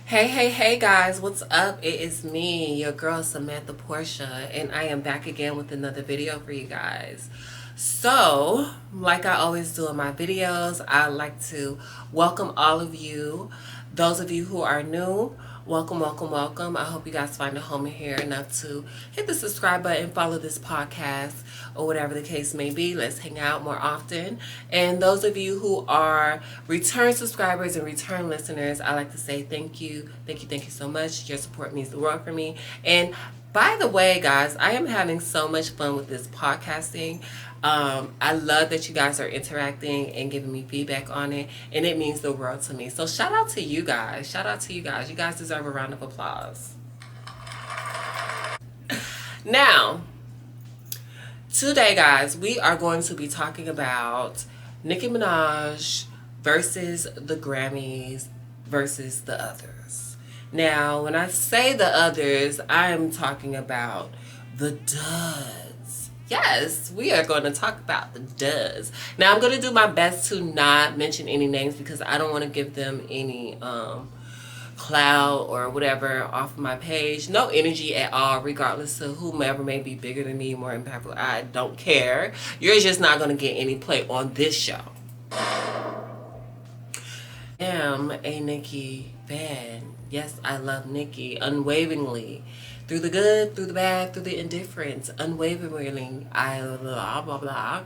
Hey guys, what's up? It is me, your girl Samantha Portia, and I am back again with another video for you guys. So, like I always do in my videos, I like to welcome all of you. Those of you who are new, welcome. I hope you guys find a home in here enough to hit the subscribe button, follow this podcast, or whatever the case may be. Let's hang out more often. And those of you who are return subscribers and return listeners, I like to say thank you so much. Your support means the world for me. And by the way, guys, I am having so much fun with this podcasting. I love that you guys are interacting and giving me feedback on it, and it means the world to me. So shout out to you guys. You guys deserve a round of applause. Now, today, guys, we are going to be talking about Nicki Minaj versus the Grammys versus the others. Now, when I say the others, I am talking about the duds. Yes, we are going to talk about the duds. Now, I'm going to do my best to not mention any names because I don't want to give them any clout or whatever off of my page. No energy at all, regardless of whomever may be bigger than me, more impactful. I don't care. You're just not going to get any play on this show. I am a Nicki fan. Yes, I love Nicki unwaveringly. Through the good, through the bad, through the indifference. Unwaveringly, I blah, blah, blah.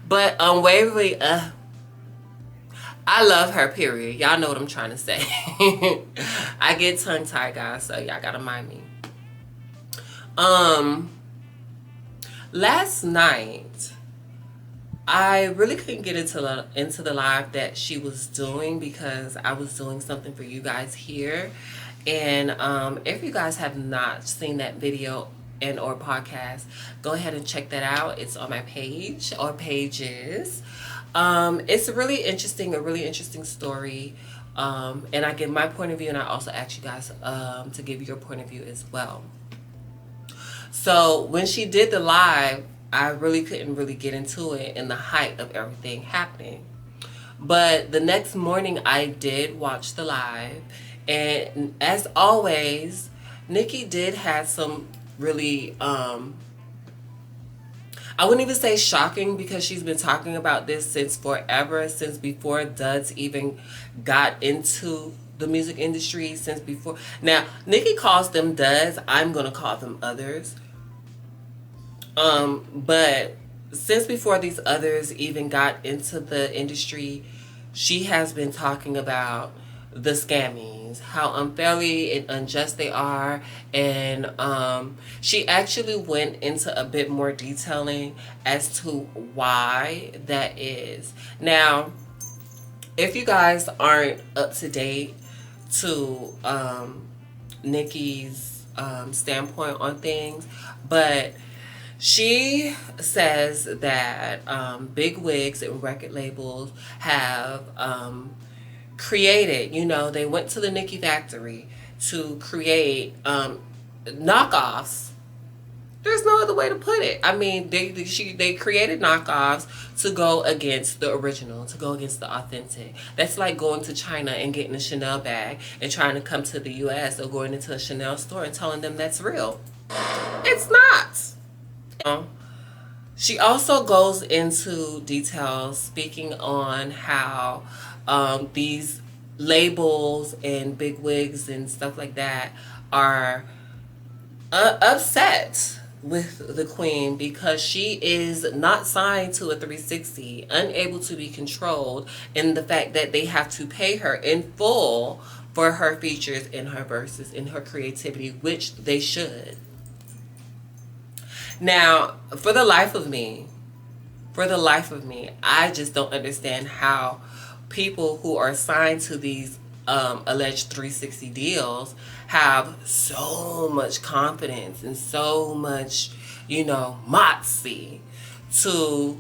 But unwaveringly, I love her, period. Y'all know what I'm trying to say. I get tongue-tied, guys, so y'all gotta mind me. Last night, I really couldn't get into the live that she was doing because I was doing something for you guys here. And if you guys have not seen that video and or podcast, go ahead and check that out. It's on my page or pages. It's a really interesting story. And I give my point of view, and I also ask you guys to give your point of view as well. So when she did the live, I really couldn't really get into it in the height of everything happening. But the next morning I did watch the live, and as always, Nicki did have some really I wouldn't even say shocking, because she's been talking about this since forever, since before duds even got into the music industry, since before. Now, Nicki calls them duds. I'm going to call them others. But since before these others even got into the industry, she has been talking about the Scammies, how unfairly and unjust they are, and she actually went into a bit more detailing as to why that is. Now, if you guys aren't up to date to Nicki's standpoint on things, but she says that big wigs and record labels have created, they went to the Nicki factory to create knockoffs. There's no other way to put it. I mean, they created knockoffs to go against the original, to go against the authentic. That's like going to China and getting a Chanel bag and trying to come to the US, or going into a Chanel store and telling them that's real. It's not. She also goes into details speaking on how these labels and big wigs and stuff like that are upset with the queen because she is not signed to a 360, unable to be controlled in the fact that they have to pay her in full for her features and her verses and her creativity, which they should. Now, for the life of me, I just don't understand how people who are signed to these alleged 360 deals have so much confidence and so much, moxie to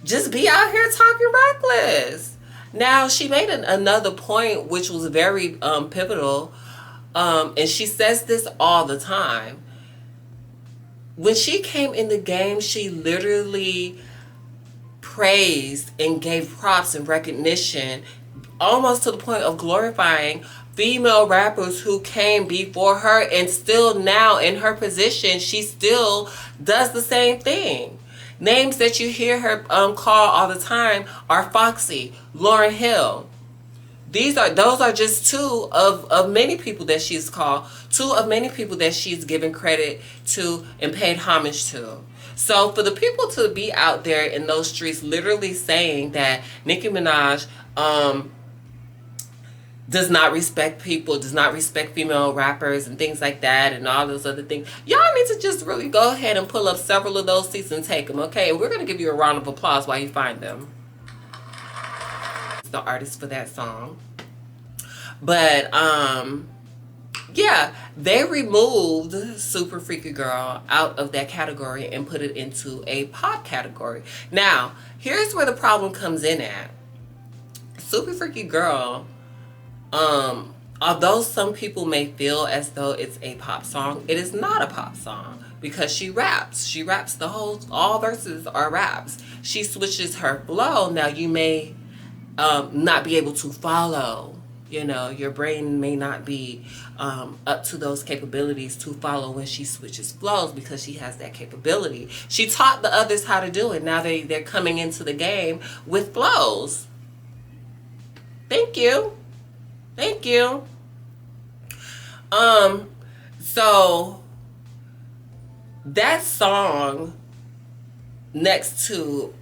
just be out here talking reckless. Now, she made another point which was very pivotal, and she says this all the time. When she came in the game, she literally praised and gave props and recognition, almost to the point of glorifying female rappers who came before her, and still now in her position, she still does the same thing. Names that you hear her call all the time are Foxy, Lauryn Hill. Those are just two of many people that she's called, two of many people that she's given credit to and paid homage to. So for the people to be out there in those streets literally saying that Nicki Minaj does not respect people, does not respect female rappers and things like that and all those other things, y'all need to just really go ahead and pull up several of those seats and take them, okay? And we're going to give you a round of applause while you find them. The artist for that song. But yeah, they removed Super Freaky Girl out of that category and put it into a pop category. Now, here's where the problem comes in at. Super Freaky Girl, although some people may feel as though it's a pop song, it is not a pop song because she raps. She raps all verses are raps. She switches her flow. Now, you may not be able to follow. You know, your brain may not be up to those capabilities to follow when she switches flows because she has that capability. She taught the others how to do it. Now they're coming into the game with flows. Thank you. Thank you. So that song next to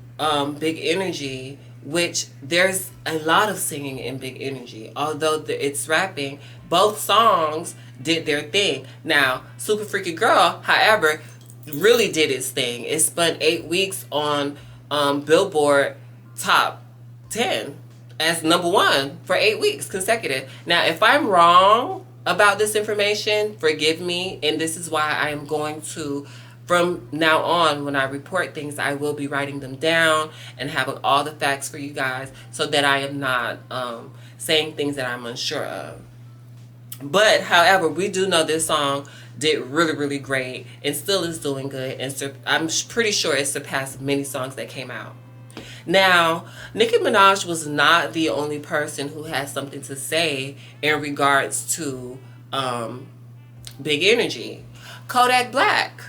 Big Energy, which there's a lot of singing in Big Energy. Although it's rapping, both songs did their thing. Now, Super Freaky Girl, however, really did its thing. It spent 8 weeks on Billboard Top 10 as #1 for 8 weeks consecutive. Now, if I'm wrong about this information, forgive me. And this is why I am going to, from now on, when I report things, I will be writing them down and having all the facts for you guys so that I am not saying things that I'm unsure of. But, however, we do know this song did really, really great and still is doing good. And I'm pretty sure it surpassed many songs that came out. Now, Nicki Minaj was not the only person who has something to say in regards to Big Energy. Kodak Black,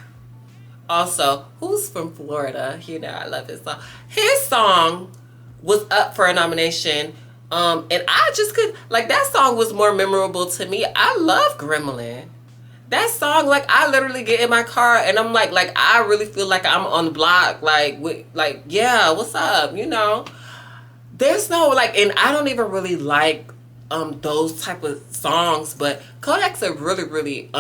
also, who's from Florida, you know, I love his song. His song was up for a nomination, and I just could, like, that song was more memorable to me. I love Gremlin. That song, like, I literally get in my car and I'm like I really feel like I'm on the block, like, yeah, what's up, you know? There's no, like, and I don't even really like those type of songs, but Kodak's a really, really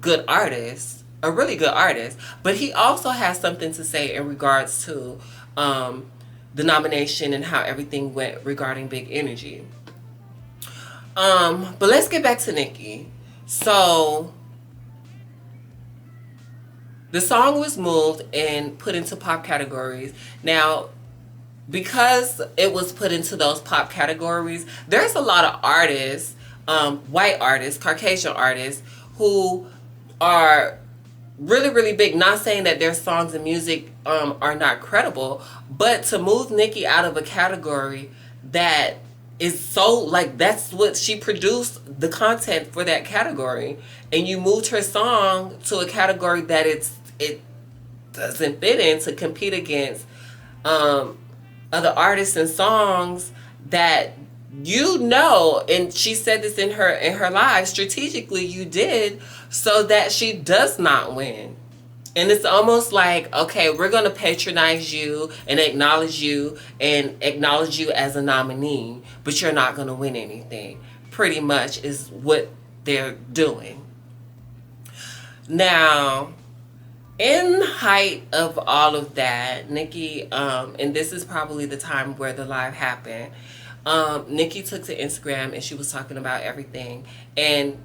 good artist, a really good artist, but he also has something to say in regards to the nomination and how everything went regarding Big Energy. But let's get back to Nicki. So the song was moved and put into pop categories. Now, because it was put into those pop categories, there's a lot of artists, white artists, Caucasian artists, who are really, really big. Not saying that their songs and music are not credible, but to move Nicki out of a category that is so, like, that's what she produced, the content for that category, and you moved her song to a category that it doesn't fit in to compete against other artists and songs that, you know, and she said this in her live, strategically you did so that she does not win. And it's almost like, okay, we're going to patronize you and acknowledge you as a nominee, but you're not going to win anything. Pretty much is what they're doing. Now, in height of all of that, Nicki, and this is probably the time where the live happened, Nicki took to Instagram and she was talking about everything. And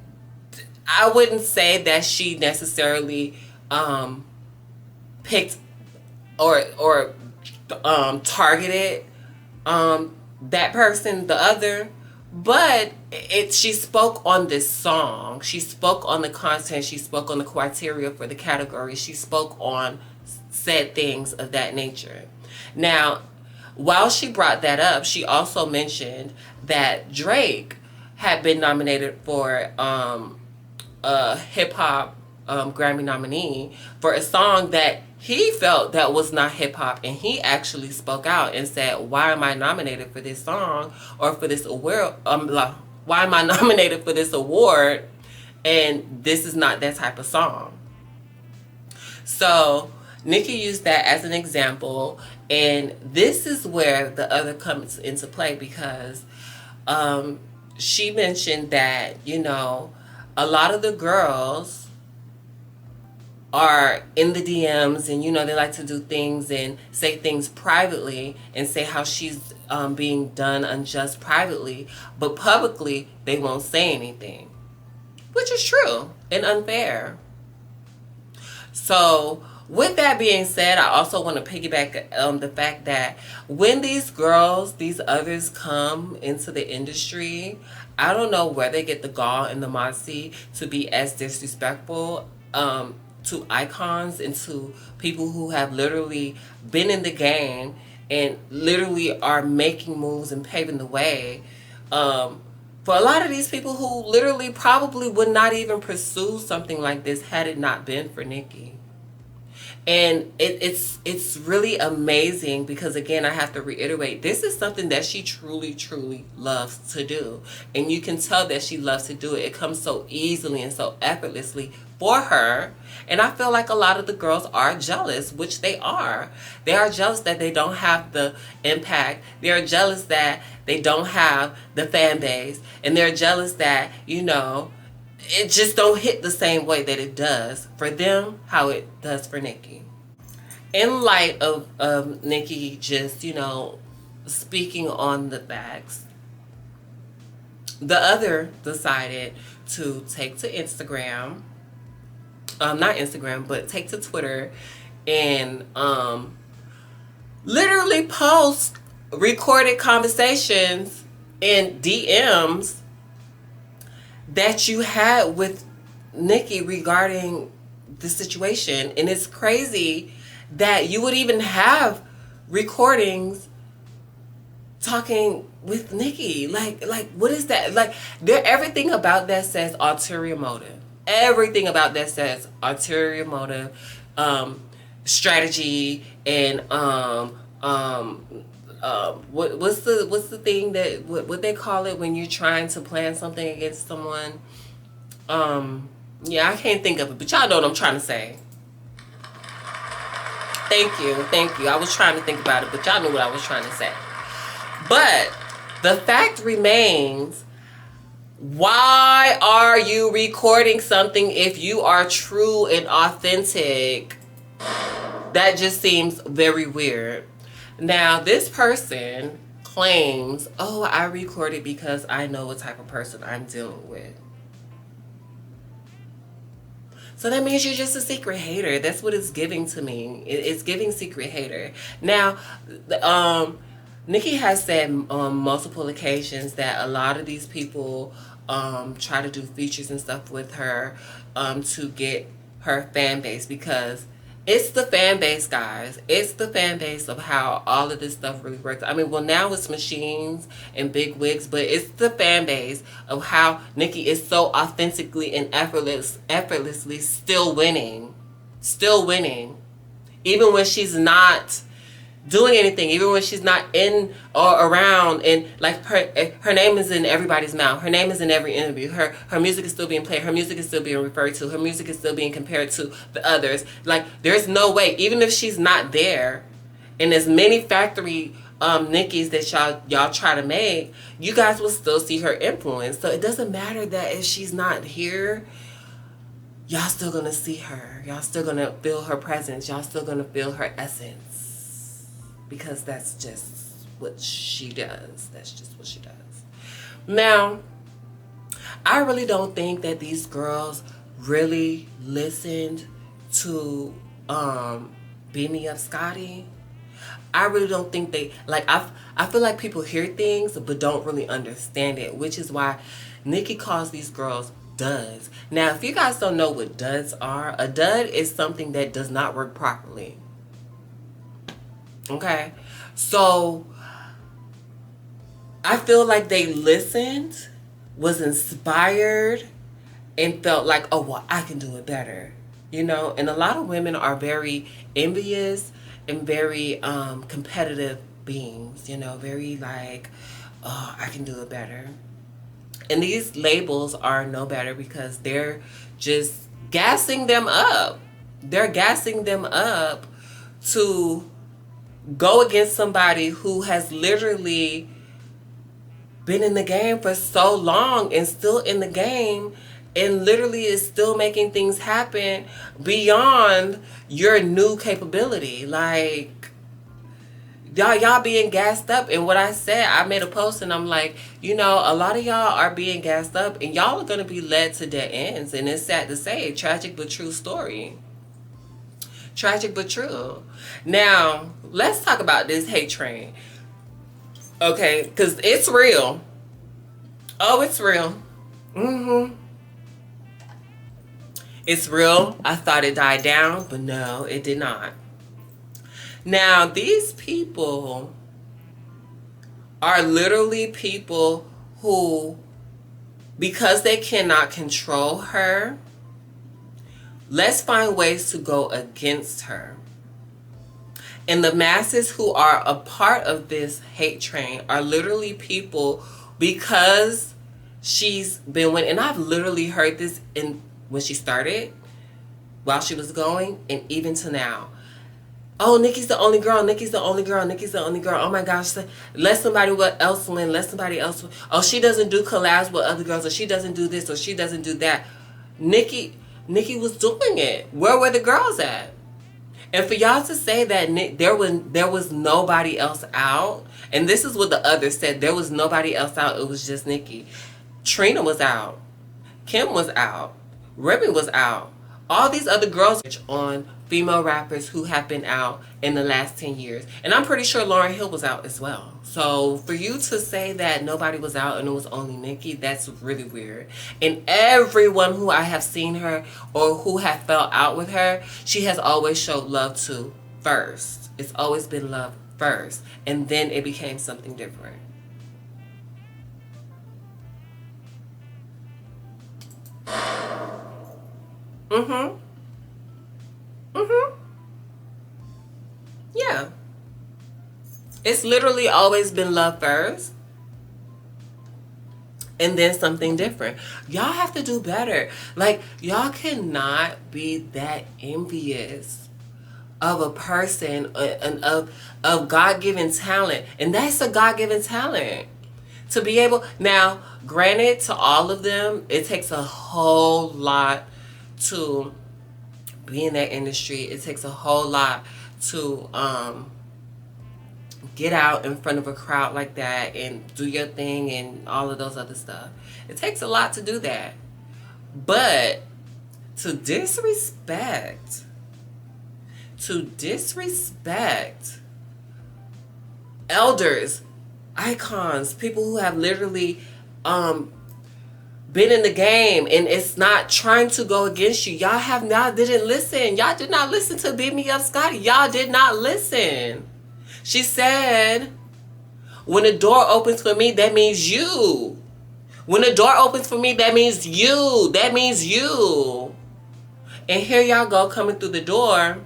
I wouldn't say that she necessarily picked or targeted that person, the other, but she spoke on this song. She spoke on the content. She spoke on the criteria for the category. She spoke on said things of that nature. Now, while she brought that up, she also mentioned that Drake had been nominated for a hip hop Grammy nominee for a song that he felt that was not hip hop, and he actually spoke out and said, "Why am I nominated for this song or for this award? Why am I nominated for this award? And this is not that type of song." So Nicki used that as an example, and this is where the other comes into play, because she mentioned that, you know, a lot of the girls are in the DMs, and, you know, they like to do things and say things privately and say how she's being done unjust privately, but publicly they won't say anything, which is true and unfair. So with that being said, I also want to piggyback the fact that when these girls, these others come into the industry, I don't know where they get the gall and the moxie to be as disrespectful to icons and to people who have literally been in the game and literally are making moves and paving the way. For a lot of these people who literally probably would not even pursue something like this had it not been for Nicki. And it's really amazing, because again, I have to reiterate, this is something that she truly, truly loves to do. And you can tell that she loves to do it. It comes so easily and so effortlessly for her. And I feel like a lot of the girls are jealous, which they are. They are jealous that they don't have the impact. They are jealous that they don't have the fan base. And they're jealous that, you know, it just don't hit the same way that it does for them, how it does for Nicki. In light of Nicki just, you know, speaking on the facts, the other decided to take to Instagram, not Instagram, but take to Twitter and literally post recorded conversations and DMs that you had with Nicki regarding the situation. And it's crazy that you would even have recordings talking with Nicki. Like what is that? Like, everything about that says ulterior motive. Everything about that says ulterior motive, strategy, and what's the thing that what they call it when you're trying to plan something against someone? Yeah, I can't think of it, but y'all know what I'm trying to say. Thank you. I was trying to think about it, but y'all knew what I was trying to say. But the fact remains, why are you recording something if you are true and authentic? That just seems very weird. Now, this person claims, "Oh, I recorded because I know what type of person I'm dealing with." So that means you're just a secret hater. That's what it's giving to me. It's giving secret hater. Now, Nicki has said on multiple occasions that a lot of these people try to do features and stuff with her to get her fan base, because it's the fan base, guys. It's the fan base of how all of this stuff really works. I mean, well, now it's machines and big wigs, but it's the fan base of how Nicki is so authentically and effortlessly still winning. Still winning. Even when she's not doing anything, even when she's not in or around, and like her name is in everybody's mouth. Her name is in every interview. Her music is still being played. Her music is still being referred to. Her music is still being compared to the others. Like, there's no way, even if she's not there, and as many factory Nickies that y'all try to make, you guys will still see her influence. So it doesn't matter that if she's not here, y'all still gonna see her. Y'all still gonna feel her presence. Y'all still gonna feel her essence. Because that's just what she does. That's just what she does. Now, I really don't think that these girls really listened to Beat Me Up Scotty. I really don't think they, like, I feel like people hear things but don't really understand it, which is why Nicki calls these girls duds. Now, if you guys don't know what duds are, a dud is something that does not work properly. Okay, so I feel like they listened, was inspired and felt like, oh, well, I can do it better. You know, and a lot of women are very envious and very competitive beings, you know, very like, oh, I can do it better. And these labels are no better because they're just gassing them up. They're gassing them up to go against somebody who has literally been in the game for so long and still in the game and literally is still making things happen beyond your new capability. Like, y'all being gassed up. And what I said, I made a post and I'm like, you know, a lot of y'all are being gassed up and y'all are going to be led to dead ends. And it's sad to say, tragic but true story. Tragic but true. Now, let's talk about this hate train. Okay, because it's real. Oh, it's real. It's real. I thought it died down, but no, it did not. Now, these people are literally people who, because they cannot control her, let's find ways to go against her. And the masses who are a part of this hate train are literally people, because she's been winning. And I've literally heard this when she started, while she was going, and even to now. Oh, Nicki's the only girl. Nicki's the only girl. Nicki's the only girl. Oh my gosh. Let somebody else win. Let somebody else win. Oh, she doesn't do collabs with other girls, or she doesn't do this, or she doesn't do that. Nicki was doing it. Where were the girls at? And for y'all to say that there was nobody else out, and this is what the others said, there was nobody else out, it was just Nicki. Trina was out. Kim was out. Remy was out. All these other girls on female rappers who have been out in the last 10 years. And I'm pretty sure Lauryn Hill was out as well. So for you to say that nobody was out and it was only Nicki, that's really weird. And everyone who I have seen her or who have fell out with her, she has always showed love to first. It's always been love first. And then it became something different. Yeah. It's literally always been love first. And then something different. Y'all have to do better. Like, y'all cannot be that envious of a person and of God-given talent. And that's a God-given talent. To be able, now, granted, to all of them, it takes a whole lot to be in that industry. It takes a whole lot to get out in front of a crowd like that and do your thing and all of those other stuff. It takes a lot to do that. But to disrespect elders, icons, people who have literally been in the game, and it's not trying to go against you. Y'all didn't listen. Y'all did not listen to Beat Me Up Scotty. Y'all did not listen. She said, when the door opens for me, that means you. When the door opens for me, that means you. That means you. And here y'all go coming through the door,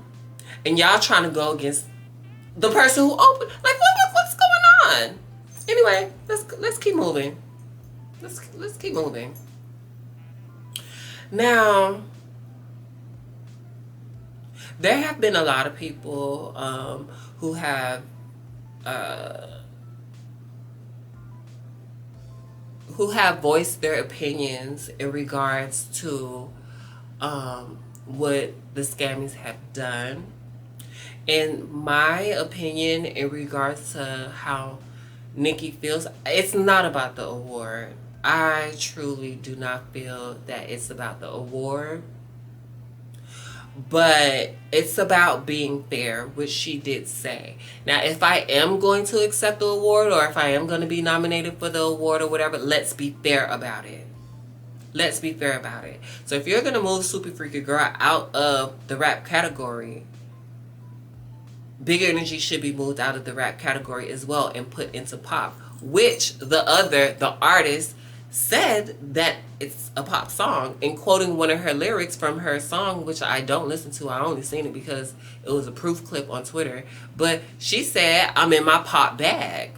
and y'all trying to go against the person who opened. Like, what's going on? Anyway, let's keep moving. Let's keep moving. Now, there have been a lot of people who have voiced their opinions in regards to what the Scammies have done. In my opinion, in regards to how Nicki feels, it's not about the award. I truly do not feel that it's about the award. But it's about being fair, which she did say. Now, if I am going to accept the award, or if I am going to be nominated for the award or whatever, let's be fair about it. Let's be fair about it. So if you're going to move Super Freaky Girl out of the rap category, Big Energy should be moved out of the rap category as well and put into pop, which the artist said that it's a pop song and quoting one of her lyrics from her song, which I don't listen to. I only seen it because it was a proof clip on Twitter. But she said, I'm in my pop bag.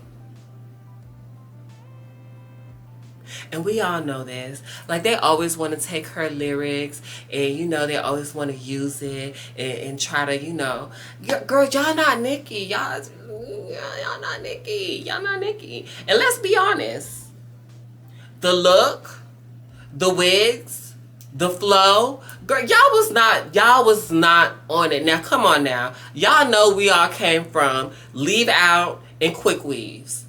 And we all know this. Like, they always want to take her lyrics and, you know, they always want to use it and try to, you know, girl, y'all not Nicki. Y'all not Nicki. Y'all not Nicki. And let's be honest. The look, the wigs, the flow, girl, y'all was not on it. Now, come on now. Y'all know we all came from Leave Out and Quick Weaves.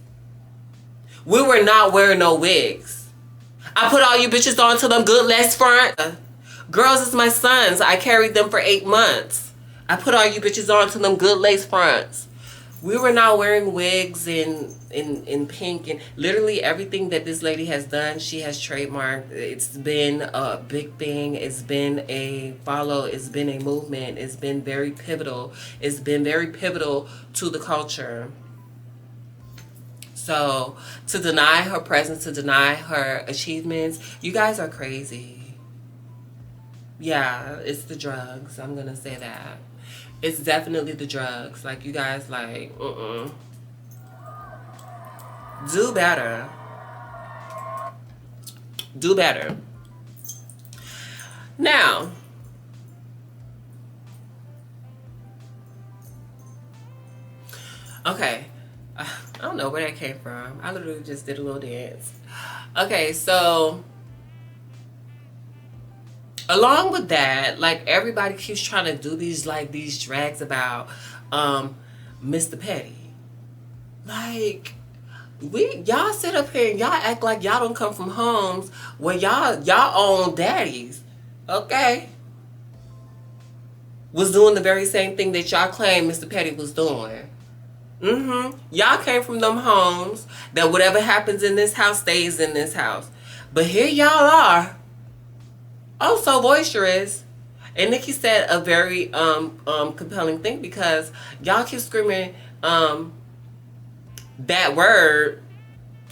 We were not wearing no wigs. I put all you bitches onto them good lace front. Girls is my sons. I carried them for 8 months. I put all you bitches onto them good lace fronts. We were not wearing wigs in pink, and literally everything that this lady has done, she has trademarked. It's been a big thing. It's been a follow. It's been a movement. It's been very pivotal. It's been very pivotal to the culture. So to deny her presence, to deny her achievements, you guys are crazy. Yeah, it's the drugs. I'm going to say that. It's definitely the drugs. Like, you guys, like, do better. Do better. Now, okay. I don't know where that came from. I literally just did a little dance. Okay, so along with that, like, everybody keeps trying to do these drags about Mr. Petty. Like, y'all sit up here and y'all act like y'all don't come from homes where y'all own daddies, okay? Was doing the very same thing that y'all claim Mr. Petty was doing. Y'all came from them homes that whatever happens in this house stays in this house. But here y'all are, oh so boisterous. And Nicki said a very compelling thing, because y'all keep screaming that word.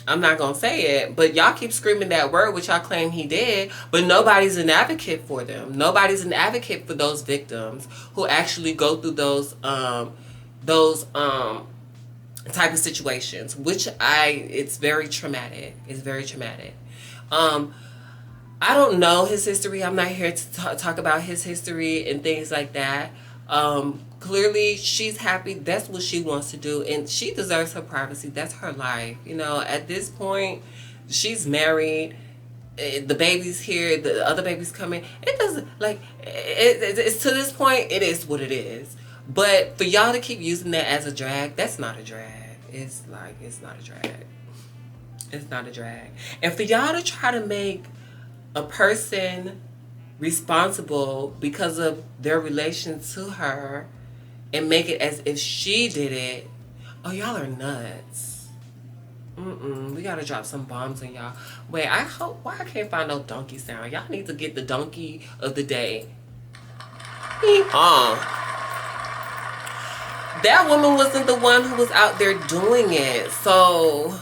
I'm not gonna say it, but y'all keep screaming that word, which y'all claim he did, but nobody's an advocate for them. Nobody's an advocate for those victims who actually go through those type of situations, which it's very traumatic. It's very traumatic. I don't know his history. I'm not here to talk about his history and things like that. Clearly, she's happy. That's what she wants to do, and she deserves her privacy. That's her life. You know, at this point, she's married. The baby's here. The other baby's coming. It doesn't, like, it's to this point, it is what it is. But for y'all to keep using that as a drag, that's not a drag. It's not a drag. It's not a drag. And for y'all to try to make a person responsible because of their relation to her and make it as if she did it, oh, y'all are nuts. We gotta drop some bombs on y'all. Wait, why I can't find no donkey sound? Y'all need to get the donkey of the day. That woman wasn't the one who was out there doing it. So,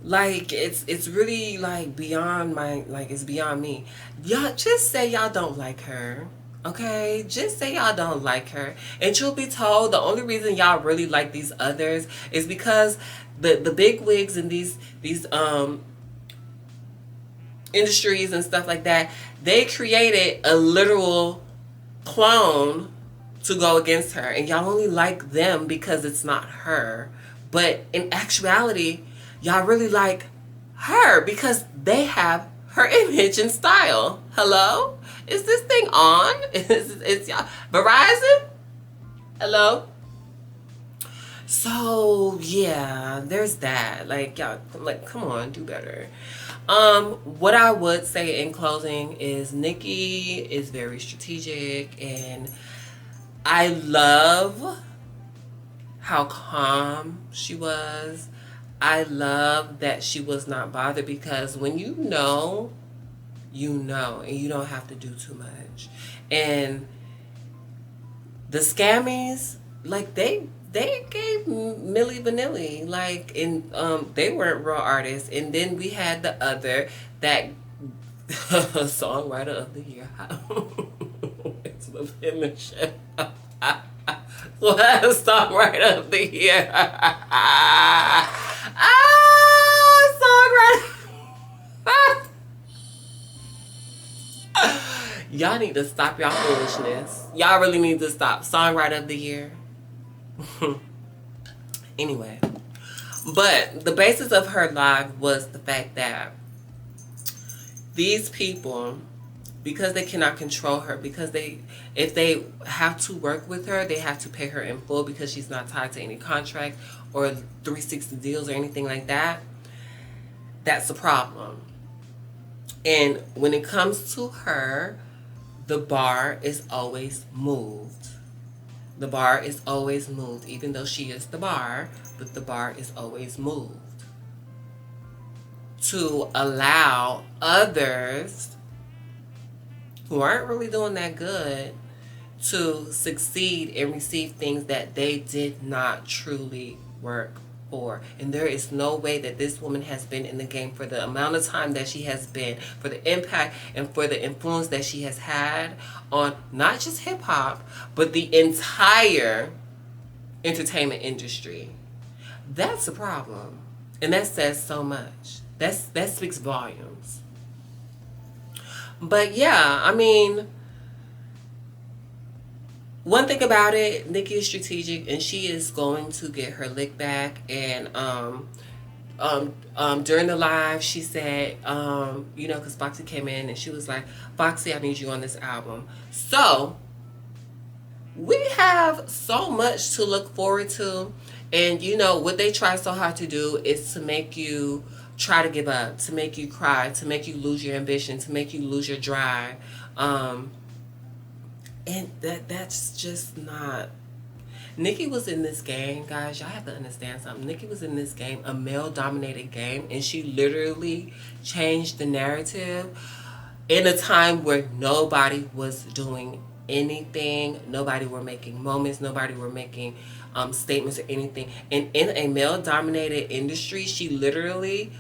like, it's really, like, beyond it's beyond me. Y'all just say y'all don't like her. Okay? Just say y'all don't like her. And truth be told, the only reason y'all really like these others is because the big wigs and these industries and stuff like that, they created a literal clone to go against her, and y'all only like them because it's not her. But in actuality, y'all really like her because they have her image and style. Hello? Is this thing on? Is y'all Verizon? Hello? So yeah, there's that. Like, y'all, like, come on, do better. What I would say in closing is Nicki is very strategic, and I love how calm she was. I love that she was not bothered, because when you know, and you don't have to do too much. And the Scammies, like, they they gave Milli Vanilli, like, and they weren't real artists. And then we had the other, that songwriter of the year. It's the finish. Songwriter of the year. Songwriter. Y'all need to stop y'all foolishness. Y'all really need to stop. Songwriter of the year. Anyway, but the basis of her live was the fact that these people, because they cannot control her, because if they have to work with her, they have to pay her in full because she's not tied to any contract or 360 deals or anything like that. That's a problem. And when it comes to her, the bar is always moved. The bar is always moved, even though she is the bar, but the bar is always moved to allow others who aren't really doing that good to succeed and receive things that they did not truly work for. And there is no way that this woman has been in the game for the amount of time that she has been, for the impact and for the influence that she has had on not just hip-hop, but the entire entertainment industry. That's a problem. And that says so much. That speaks volumes. But yeah, I mean, one thing about it, Nicki is strategic, and she is going to get her lick back. And during the live, she said, you know, because Foxy came in and she was like, Foxy, I need you on this album. So we have so much to look forward to. And you know, what they try so hard to do is to make you try to give up, to make you cry, to make you lose your ambition, to make you lose your drive. And that's just not. Nicki was in this game, guys. Y'all have to understand something. Nicki was in this game, a male-dominated game, and she literally changed the narrative in a time where nobody was doing anything. Nobody were making moments. Nobody were making statements or anything. And in a male-dominated industry, she literally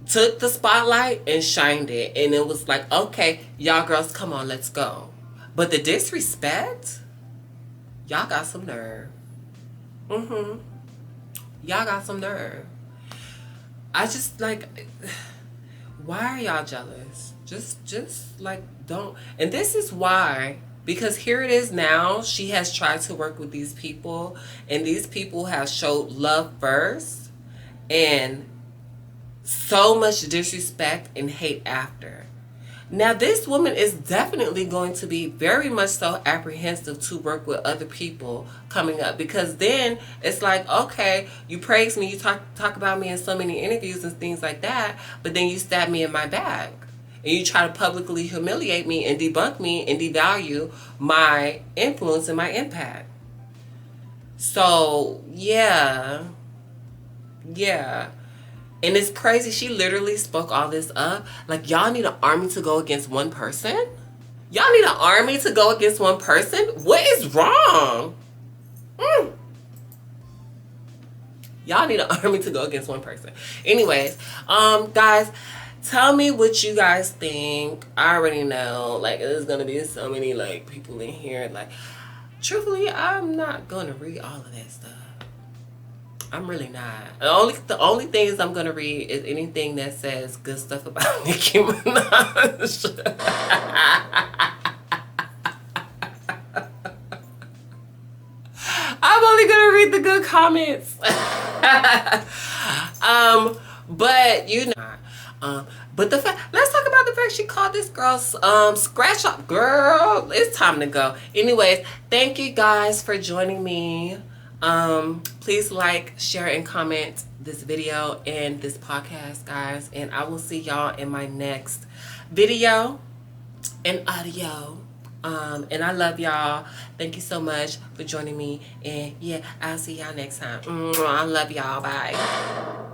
took the spotlight and shined it. And it was like, okay, y'all girls, come on, let's go. But the disrespect, y'all got some nerve. Y'all got some nerve. I just, like, why are y'all jealous? Just like, don't. And this is why, because here it is now, she has tried to work with these people, and these people have showed love first, and so much disrespect and hate after. Now, this woman is definitely going to be very much so apprehensive to work with other people coming up, because then it's like, okay, you praise me, you talk about me in so many interviews and things like that, but then you stab me in my back and you try to publicly humiliate me and debunk me and devalue my influence and my impact. So, yeah. And it's crazy. She literally spoke all this up. Like, y'all need an army to go against one person? Y'all need an army to go against one person? What is wrong? Y'all need an army to go against one person. Anyways, guys, tell me what you guys think. I already know, like, there's gonna be so many, like, people in here. Like, truthfully, I'm not gonna read all of that stuff. I'm really not. The only things I'm gonna read is anything that says good stuff about Nicki Minaj. I'm only gonna read the good comments. But you know, but the fact, let's talk about the fact she called this girl scratch up girl. It's time to go. Anyways, thank you guys for joining me. Please like, share, and comment this video and this podcast, guys, and I will see y'all in my next video and audio. And I love y'all. Thank you so much for joining me, and yeah, I'll see y'all next time. I love y'all. Bye.